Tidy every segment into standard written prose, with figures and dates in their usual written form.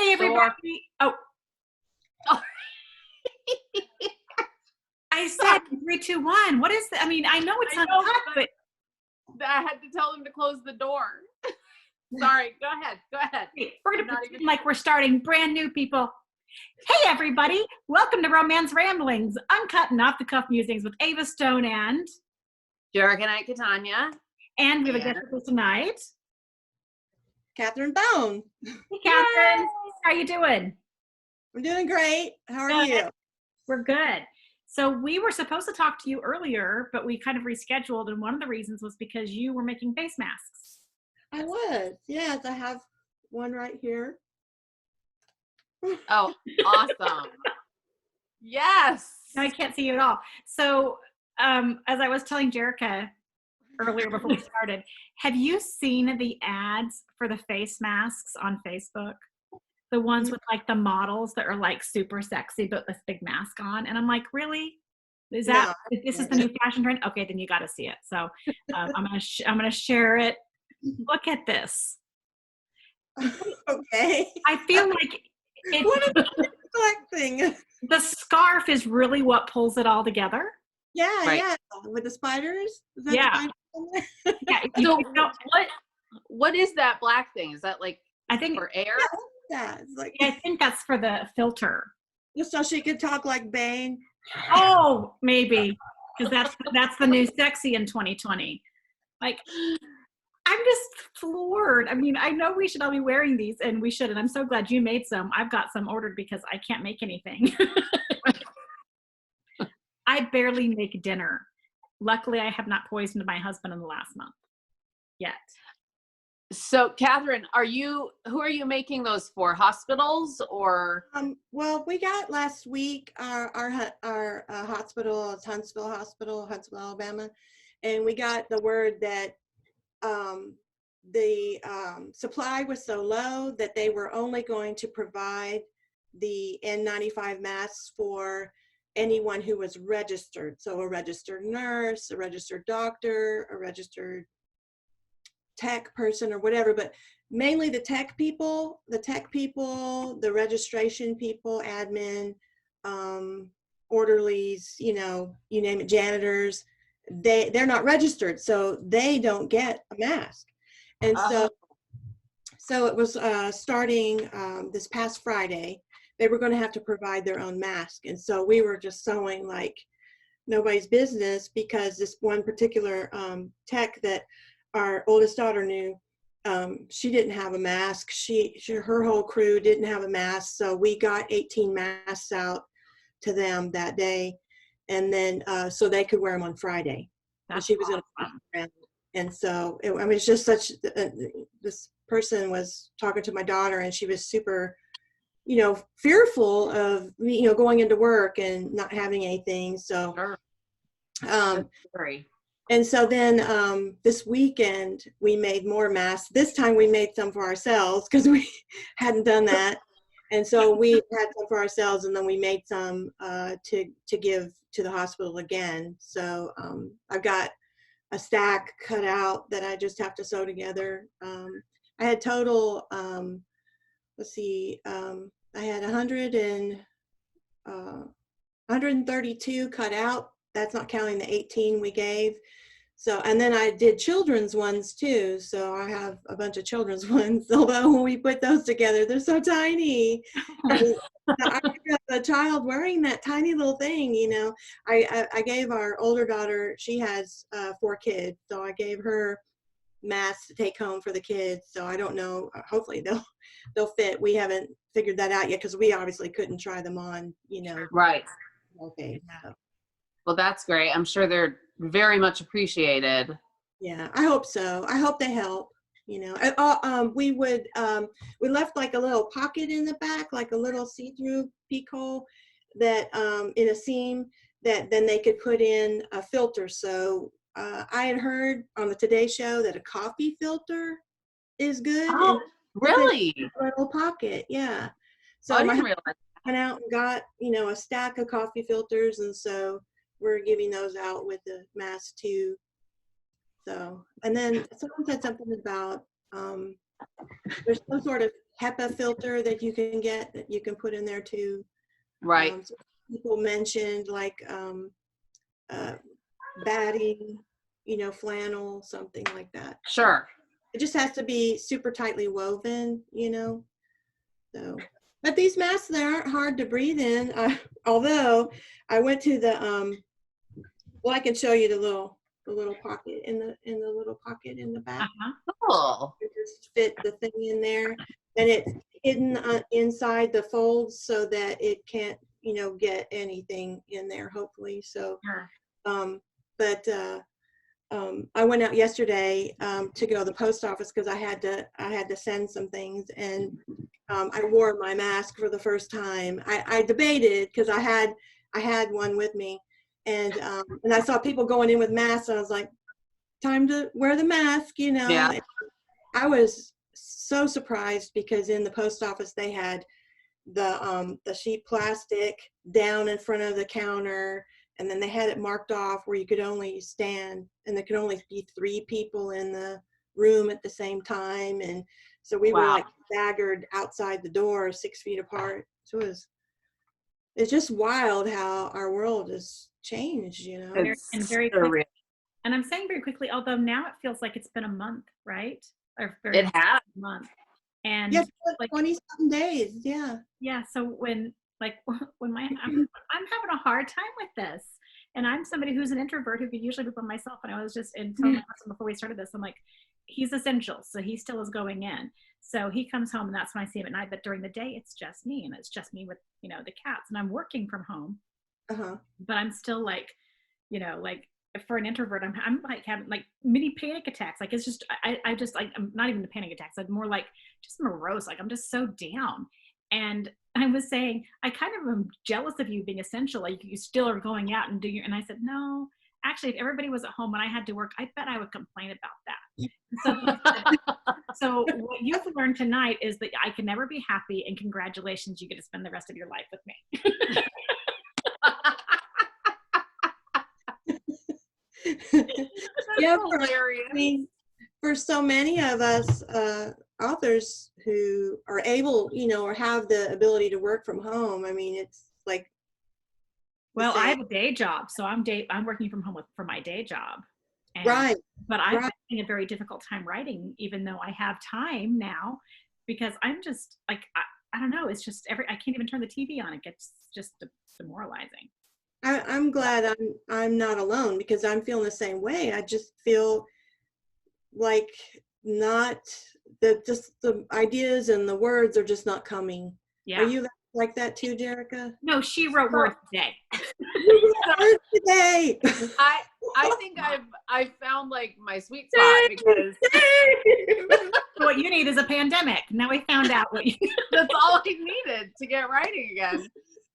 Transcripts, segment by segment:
Hi, everybody. Oh. I said 3, 2, 1. What is that? I mean, I know it's uncut, but I had to tell them to close the door. Sorry. Go ahead. We're going to pretend like we're starting brand new, people. Hey, everybody. Welcome to Romance Ramblings, uncut and off-the-cuff musings with Ava Stone and Jerrica, Knight-Catania. And we have a guest with us tonight, Katherine Bone. Hey, Katherine. Yay! How you doing? I'm doing great. How are you? We're good. So we were supposed to talk to you earlier, but we kind of rescheduled, and one of the reasons was because you were making face masks. I was. Yes, I have one right here. Oh, awesome. Yes. No, I can't see you at all. So as I was telling Jerrica earlier before we started, have you seen the ads for the face masks on Facebook? The ones with like the models that are like super sexy but with big mask on, and I'm like, really? Is that this is the new fashion trend? Okay, then you got to see it. So I'm gonna share it. Look at this. Okay. I feel like what is collecting? The scarf is really what pulls it all together. Yeah, right. Yeah. With the spiders. Is that yeah. Yeah. So what is that black thing? Is that like for air? Yeah, it's like, I think that's for the filter. Just so she could talk like Bane. Oh, maybe, because that's the new sexy in 2020. Like, I'm just floored. I mean, I know we should all be wearing these, and we should. And I'm so glad you made some. I've got some ordered because I can't make anything. I barely make dinner. Luckily, I have not poisoned my husband in the last month yet. So, Katherine, who are you making those for? Hospitals or? Well, we got last week our hospital, it's Huntsville Hospital, Huntsville, Alabama, and we got the word that the supply was so low that they were only going to provide the N95 masks for anyone who was registered. So a registered nurse, a registered doctor, a registered tech person or whatever, but mainly the tech people, the registration people, admin, orderlies, you name it, janitors, they're not registered, so they don't get a mask. And so it was starting this past Friday, they were going to have to provide their own mask. And so we were just sewing like nobody's business, because this one particular tech that our oldest daughter knew, she didn't have a mask. Her whole crew didn't have a mask. So we got 18 masks out to them that day. And then, so they could wear them on Friday. And she was going to, and so, it's just such, this person was talking to my daughter, and she was super, fearful of, going into work and not having anything. So, and so then this weekend we made more masks. This time we made some for ourselves because we hadn't done that. And so we had some for ourselves, and then we made some to give to the hospital again. So I've got a stack cut out that I just have to sew together. I had total, I had 132 cut out. That's not counting the 18 we gave. So, and then I did children's ones too. So I have a bunch of children's ones, although when we put those together, they're so tiny. And I have a child wearing that tiny little thing, I gave our older daughter, she has 4 kids. So I gave her masks to take home for the kids. So I don't know, hopefully they'll fit. We haven't figured that out yet, because we obviously couldn't try them on, Right. Okay. So. Well, that's great. I'm sure they're very much appreciated. Yeah, I hope so. I hope they help. We left like a little pocket in the back, like a little see-through peek hole that in a seam that then they could put in a filter. So I had heard on the Today Show that a coffee filter is good. Oh, really? A little pocket, yeah. So I didn't realize. Went out and got a stack of coffee filters, and so we're giving those out with the mask too. So, and then someone said something about there's some sort of HEPA filter that you can get that you can put in there too. Right. So people mentioned like batting, flannel, something like that. Sure. It just has to be super tightly woven, So, but these masks, they aren't hard to breathe in. Although I went to the well, I can show you the little pocket in the little pocket in the back. Uh-huh. Cool. You just fit the thing in there, and it's hidden inside the folds so that it can't, get anything in there. Hopefully, so. Sure. I went out yesterday to go to the post office because I had to send some things, and I wore my mask for the first time. I debated because I had one with me, and I saw people going in with masks, and I was like, time to wear the mask, Yeah. And I was so surprised because in the post office they had the sheet plastic down in front of the counter. And then they had it marked off where you could only stand, and there could only be 3 people in the room at the same time. And so we were Wow. like staggered outside the door 6 feet apart. So it's just wild how our world has changed, It's And very surreal. quickly. And I'm saying very quickly, although now it feels like it's been a month, right? Or very It has. a month. And Yes, like 20-something days. Yeah. yeah, so when I'm having a hard time with this, and I'm somebody who's an introvert who could usually be by myself, and I was just in telling my husband before we started this, I'm like, he's essential, so he still is going in. So he comes home, and that's when I see him at night. But during the day, it's just me, and it's just me with the cats, and I'm working from home. But I'm still like, like for an introvert, I'm like having like mini panic attacks. Like it's just I just like I'm not even the panic attacks. I'm more like just morose. Like I'm just so down. And I was saying, I kind of am jealous of you being essential. Like you still are going out and doing your, and I said, no, actually, if everybody was at home and I had to work, I bet I would complain about that. So what you've learned tonight is that I can never be happy, and congratulations, you get to spend the rest of your life with me. Yeah, Hilarious. for so many of us authors who are able, or have the ability to work from home, I mean, it's like. Well, I have a day job, so I'm working from home for my day job. And, Right. But I'm having a very difficult time writing, even though I have time now, because I'm just like, I don't know. It's just I can't even turn the TV on. It gets just demoralizing. I'm glad I'm not alone, because I'm feeling the same way. I just feel like just the ideas and the words are just not coming. Yeah. Are you like that too, Jerrica? No, she wrote words today. Words today. I think I've found like my sweet spot, because What you need is a pandemic. Now we found out what you that's all I needed to get writing again.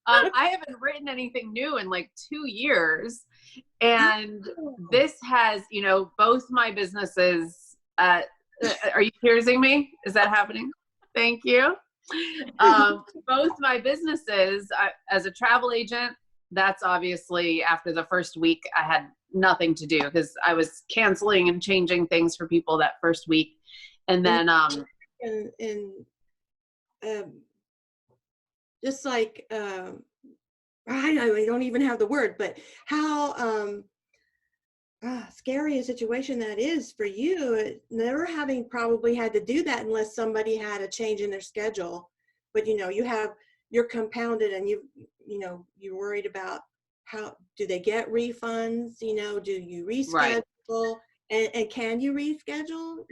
I haven't written anything new in like 2 years. And this has, both my businesses, are you hearing me? Is that happening? Thank you. Both my businesses, as a travel agent, that's obviously after the first week, I had nothing to do because I was canceling and changing things for people that first week. And then, just like, I don't even have the word, but how scary a situation that is for you. Never having probably had to do that unless somebody had a change in their schedule. But you're compounded, and you're worried about how do they get refunds? Do you reschedule? Right. And can you reschedule?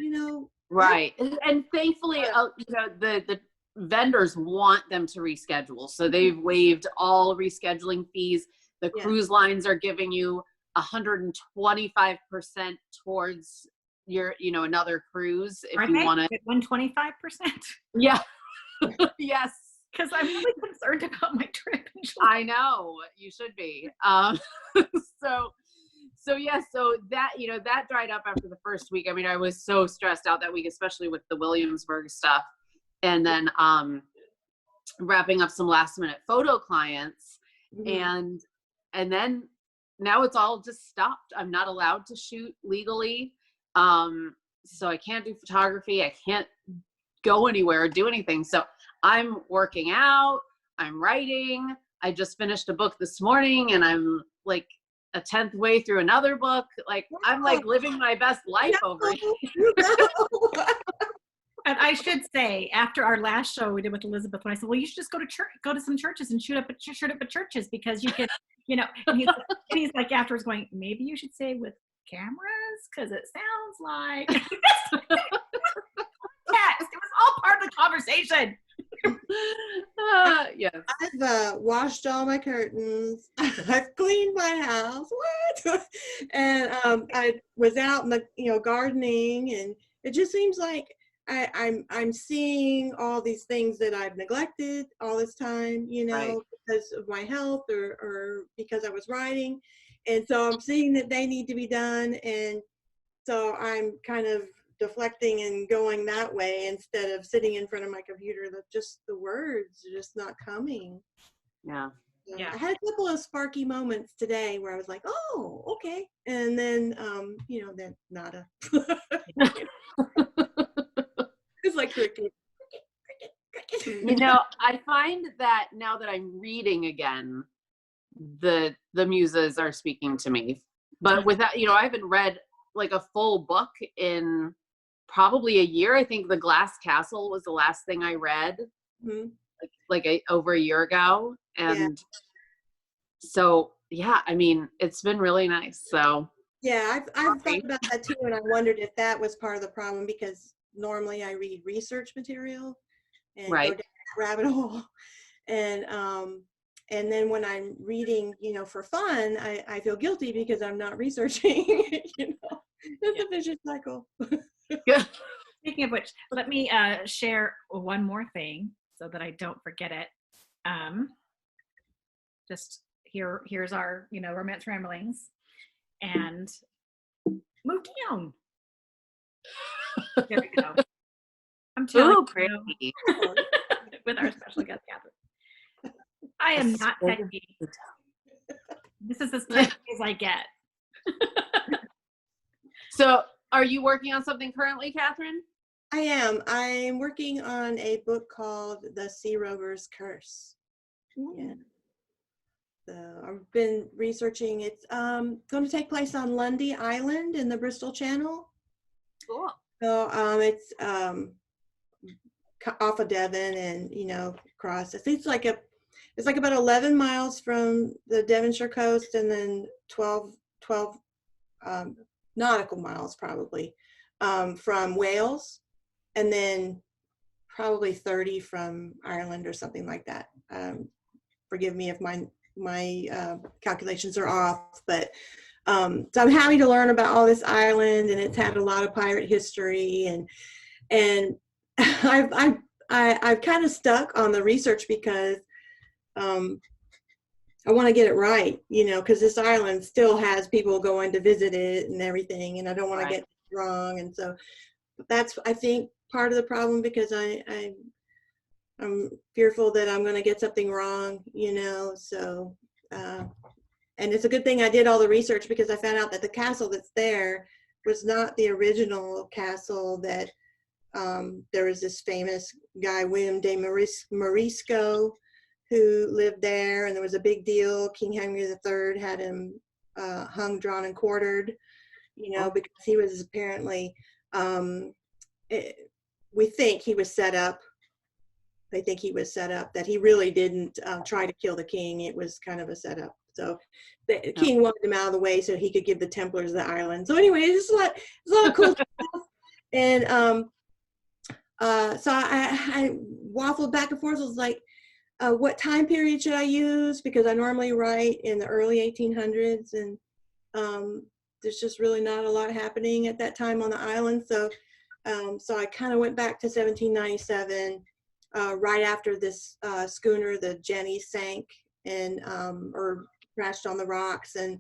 Right. And thankfully, the vendors want them to reschedule. So they've waived all rescheduling fees. The cruise lines are giving you 125% towards your, another cruise if you want to. 125%? Yeah. Yes. Because I'm really concerned about my trip. I know, you should be. So that, that dried up after the first week. I mean, I was so stressed out that week, especially with the Williamsburg stuff. And then wrapping up some last minute photo clients. Mm-hmm. And then now it's all just stopped. I'm not allowed to shoot legally. So I can't do photography. I can't go anywhere or do anything. So I'm working out, I'm writing. I just finished a book this morning and I'm like a 10th way through another book. Like I'm like living my best life over here. And I should say, after our last show we did with Elizabeth, when I said, well, you should just go to church, go to some churches and shoot up at churches because you can, you know, and he's like afterwards going, maybe you should say with cameras because it sounds like it was all part of the conversation. Yes. I've washed all my curtains. I've cleaned my house. What? And I was out in the gardening, and it just seems like I'm seeing all these things that I've neglected all this time, Right. because of my health or because I was writing, and so I'm seeing that they need to be done, and so I'm kind of deflecting and going that way instead of sitting in front of my computer. That just the words are just not coming. Yeah. Yeah. I had a couple of sparky moments today where I was like, oh, okay. And then, then nada. It's like cricket. I find that now that I'm reading again, the muses are speaking to me. But without, I haven't read like a full book in probably a year. I think The Glass Castle was the last thing I read, over a year ago. And so, yeah, I mean, it's been really nice. So yeah, I've thought about that too, and I wondered if that was part of the problem, because normally I read research material and go down that rabbit hole, and then when I'm reading, for fun, I feel guilty because I'm not researching. It's a vicious cycle. Yeah. Speaking of which, let me share one more thing so that I don't forget it. Just here's our romance ramblings, and move down. There we go. I'm telling you, with our special guest Catherine. I am not techy. This is as techy as I get. So, are you working on something currently, Catherine? I am. I'm working on a book called The Sea Rover's Curse. Yeah. So I've been researching. It's going to take place on Lundy Island in the Bristol Channel. Cool. So it's off of Devon and across. It's like about 11 miles from the Devonshire coast, and then 12 nautical miles probably from Wales, and then probably 30 from Ireland or something like that. Forgive me if my calculations are off, but so I'm happy to learn about all this island, and it's had a lot of pirate history, and I've kind of stuck on the research because I want to get it right, because this island still has people going to visit it and everything, and I don't want to get it wrong. And so that's, I think, part of the problem, because I'm fearful that I'm going to get something wrong, so, and it's a good thing I did all the research, because I found out that the castle that's there was not the original castle that, there was this famous guy, William de Morisco, who lived there, and there was a big deal. King Henry III had him hung, drawn, and quartered, because he was apparently, we think he was set up. They think he was set up, that he really didn't try to kill the king. It was kind of a setup. So the king wanted him out of the way so he could give the Templars the island. So anyway, it's a lot of cool stuff. And so I waffled back and forth. I was like, what time period should I use? Because I normally write in the early 1800s, and there's just really not a lot happening at that time on the island. So I kind of went back to 1797, right after this schooner, the Jenny, sank and or crashed on the rocks. And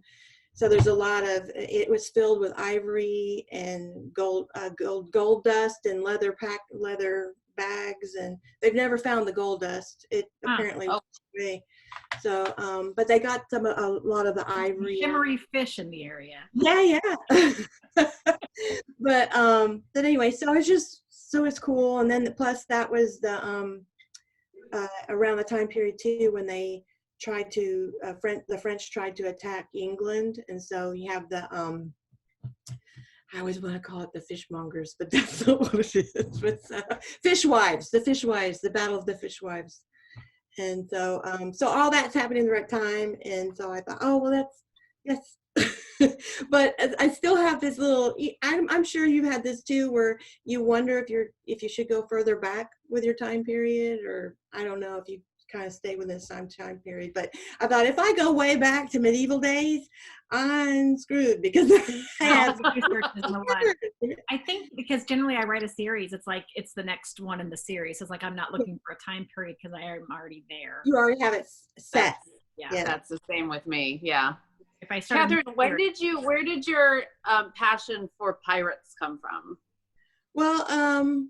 so there's a lot of, it was filled with ivory and gold dust and leather bags, and they've never found the gold dust. It apparently was away. So, but they got a lot of the ivory. Shimmery fish in the area. Yeah. But anyway, so I was just so it's cool. And then plus that was the around the time period too when they tried to the French tried to attack England, and so you have the I always want to call it the fishmongers, but that's not what it is. But fishwives, the Battle of the Fishwives. And so so all that's happening at the right time, and so I thought, oh well, that's but I still have this little, I'm sure you've had this too, where you wonder if you should go further back with your time period, or I don't know if you kind of stay within the same time period. But I thought if I go way back to medieval days, I'm screwed because I have I think because generally I write a series, it's like it's the next one in the series. It's like I'm not looking for a time period because I am already there. You already have it set. Yeah, that's the same with me. Yeah. If I start, Katherine, where did your passion for pirates come from? Well,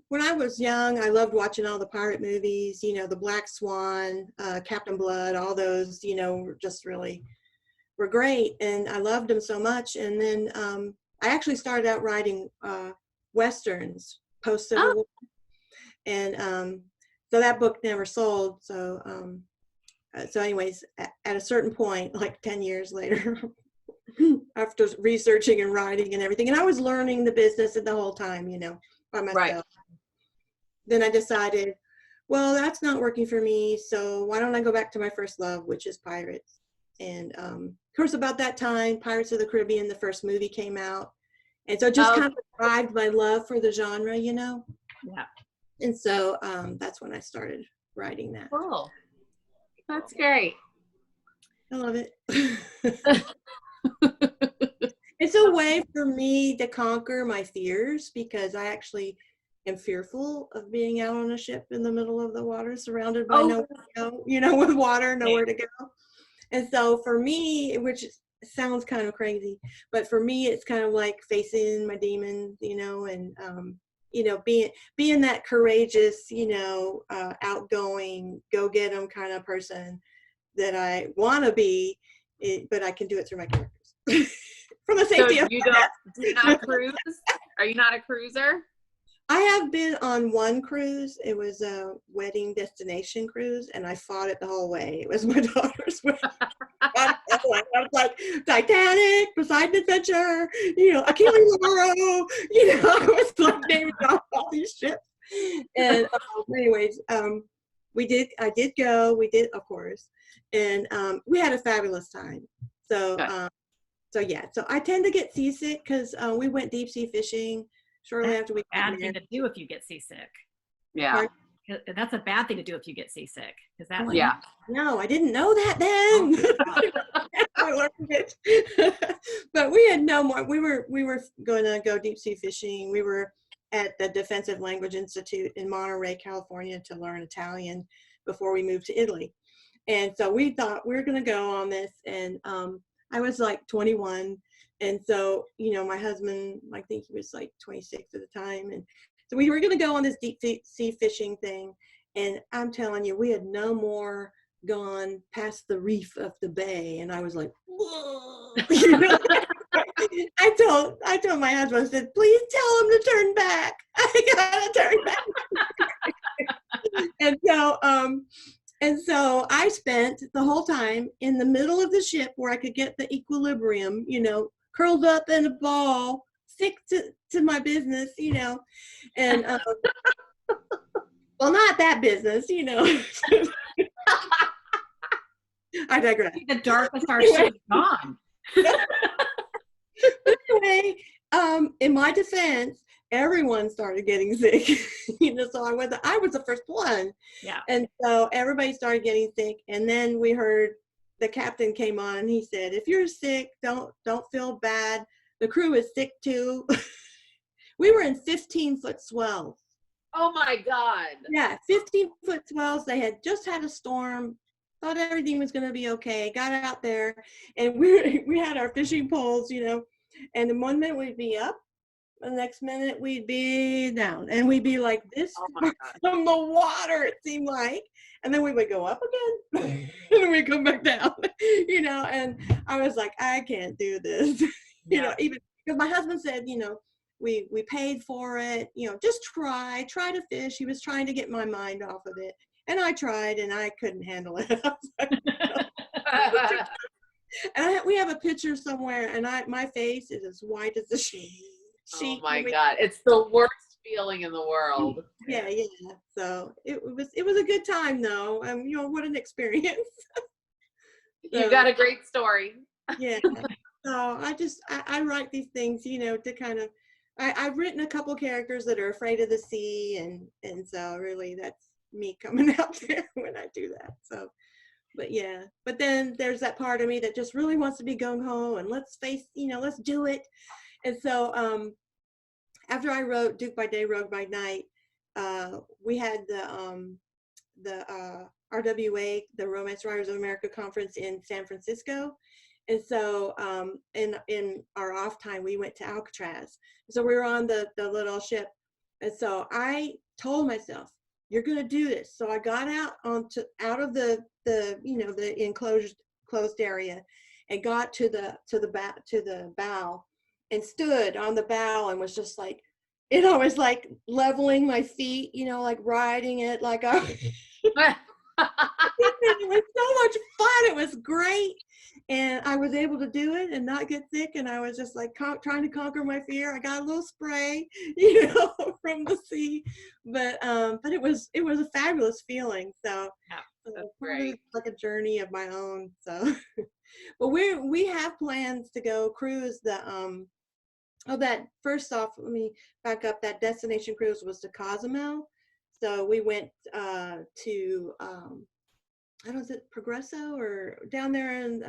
when I was young, I loved watching all the pirate movies, you know, the Black Swan, Captain Blood, all those, you know, just really were great. And I loved them so much. And then I actually started out writing Westerns post-Civil War. And so that book never sold. So, so anyways, at a certain point, like 10 years later, after researching and writing and everything, and I was learning the business the whole time, you know, by myself. Right. Then I decided, well, that's not working for me, so why don't I go back to my first love, which is pirates. And of course, about that time, Pirates of the Caribbean, the first movie came out, and so it just kind of revived my love for the genre, you know. Yeah. And so that's when I started writing that. Cool. That's great. I love it. It's a way for me to conquer my fears, because I actually am fearful of being out on a ship in the middle of the water, surrounded by nowhere to go, you know, with water, nowhere to go. And so for me, which sounds kind of crazy, but for me, it's kind of like facing my demons, you know, and, you know, being that courageous, you know, outgoing, go get 'em kind of person that I want to be, but I can do it through my characters. From the safety of do you not cruise? Are you not a cruiser? I have been on one cruise. It was a wedding destination cruise, and I fought it the whole way. It was my daughter's wedding. I was like Titanic, Poseidon Adventure, you know, Achilles Lauro, you know, I was like naming off all these ships. And anyways, I did go, of course, and we had a fabulous time. So, so yeah, so I tend to get seasick because we went deep sea fishing shortly after we got married. Bad thing to do if you get seasick. Yeah. That's a bad thing to do if you get seasick. Is that yeah. No, I didn't know that then. I learned it. But we had no more. We were going to go deep sea fishing. We were at the Defensive Language Institute in Monterey, California, to learn Italian before we moved to Italy. And so we thought we were going to go on this, and I was like 21, and so, you know, my husband, I think he was like 26 at the time, and so we were going to go on this deep sea fishing thing, and I'm telling you, we had no more gone past the reef of the bay, and I was like, whoa. You know? I told my husband, I said, please tell him to turn back. I gotta turn back. And so I spent the whole time in the middle of the ship where I could get the equilibrium, you know, curled up in a ball, sick to my business, you know, and well, not that business, you know. I digress. The darkness our ship is gone. But anyway, in my defense, everyone started getting sick, you know, so I was the first one. Yeah. And so everybody started getting sick, and then we heard the captain came on, and he said, if you're sick, don't feel bad. The crew is sick too. We were in 15-foot swells. Oh my God. Yeah, 15-foot swells. They had just had a storm, thought everything was going to be okay, got out there, and we had our fishing poles, you know, and in 1 minute we'd be up, the next minute we'd be down, and we'd be like this from the water, it seemed like, and then we would go up again, and then we'd come back down, you know, and I was like, I can't do this, you know, even because my husband said, you know, we paid for it, you know, just try to fish. He was trying to get my mind off of it. And I tried, and I couldn't handle it. I was like, and we have a picture somewhere, and my face is as white as a sheet. Oh my God. It's the worst feeling in the world. Yeah. So it was a good time though. You know, what an experience. You got a great story. Yeah. So I write these things, you know, to kind of, I've written a couple characters that are afraid of the sea, and so really that's me coming out there when I do that. So, but yeah, but then there's that part of me that just really wants to be gung-ho and let's do it. And so after I wrote Duke by Day, Rogue by Night, we had the RWA, the Romance Writers of America conference in San Francisco. And so in our off time, we went to Alcatraz. So we were on the little ship. And so I told myself, you're going to do this. So I got out of the enclosed area and got to the bow and stood on the bow and was just like, you know, was like leveling my feet, you know, like riding it like a it was so much fun. It was great. And I was able to do it and not get sick. And I was just like trying to conquer my fear. I got a little spray, you know, from the sea, but it was a fabulous feeling. So that's great. Like a journey of my own. So, but we have plans to go cruise that first off, let me back up. That destination cruise was to Cozumel. So we went to, I don't know, is it Progreso or down there in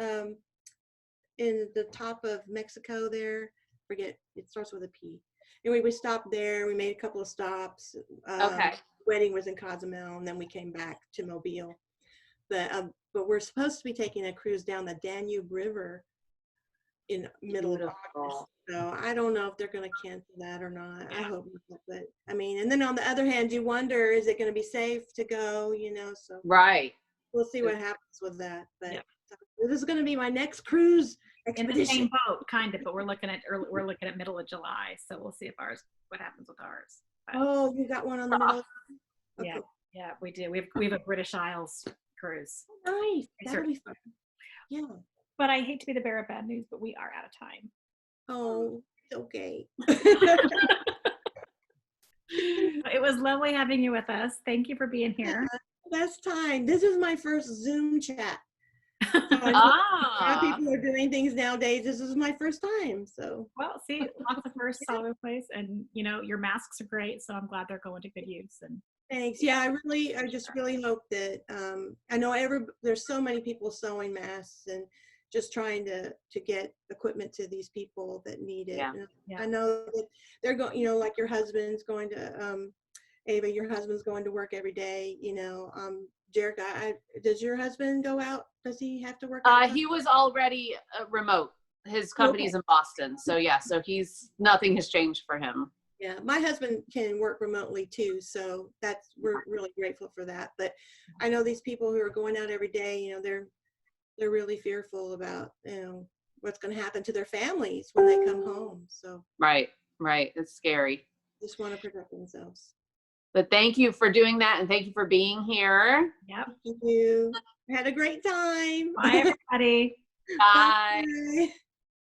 the top of Mexico there? Forget, it starts with a P. Anyway, we stopped there. We made a couple of stops. Okay. Wedding was in Cozumel, and then we came back to Mobile. But we're supposed to be taking a cruise down the Danube River in middle of August. So I don't know if they're going to cancel that or not. I hope not. But I mean, and then on the other hand, you wonder, is it going to be safe to go, you know? So right. We'll see what happens with that. But this is going to be my next cruise expedition. In the same boat, kind of, but we're looking at middle of July. So we'll see what happens with ours. But, oh, you got one on the middle of okay. Yeah, we do. We have a British Isles cruise. Oh, nice. That'll be fun. Yeah. But I hate to be the bearer of bad news, but we are out of time. Oh, it's okay. It was lovely having you with us. Thank you for being here. Best time. This is my first Zoom chat. So people are doing things nowadays. This is my first time. So well, see, lots of firsts all over the place, and you know your masks are great. So I'm glad they're going to good use. And thanks. Yeah, I just really hope that I know there's so many people sewing masks and just trying to get equipment to these people that need it. Yeah. I know that they're going, you know, like your husband's going to, Ava, your husband's going to work every day, you know. Jerrica, does your husband go out? Does he have to work? He was already remote. His company's in Boston. So yeah, so nothing has changed for him. Yeah, my husband can work remotely too, so we're really grateful for that. But I know these people who are going out every day, you know, they're really fearful about, you know, what's going to happen to their families when they come home. So right, it's scary. Just want to protect themselves. But thank you for doing that, and thank you for being here. Yep. Thank you. I had a great time. Bye, everybody. Bye. Bye.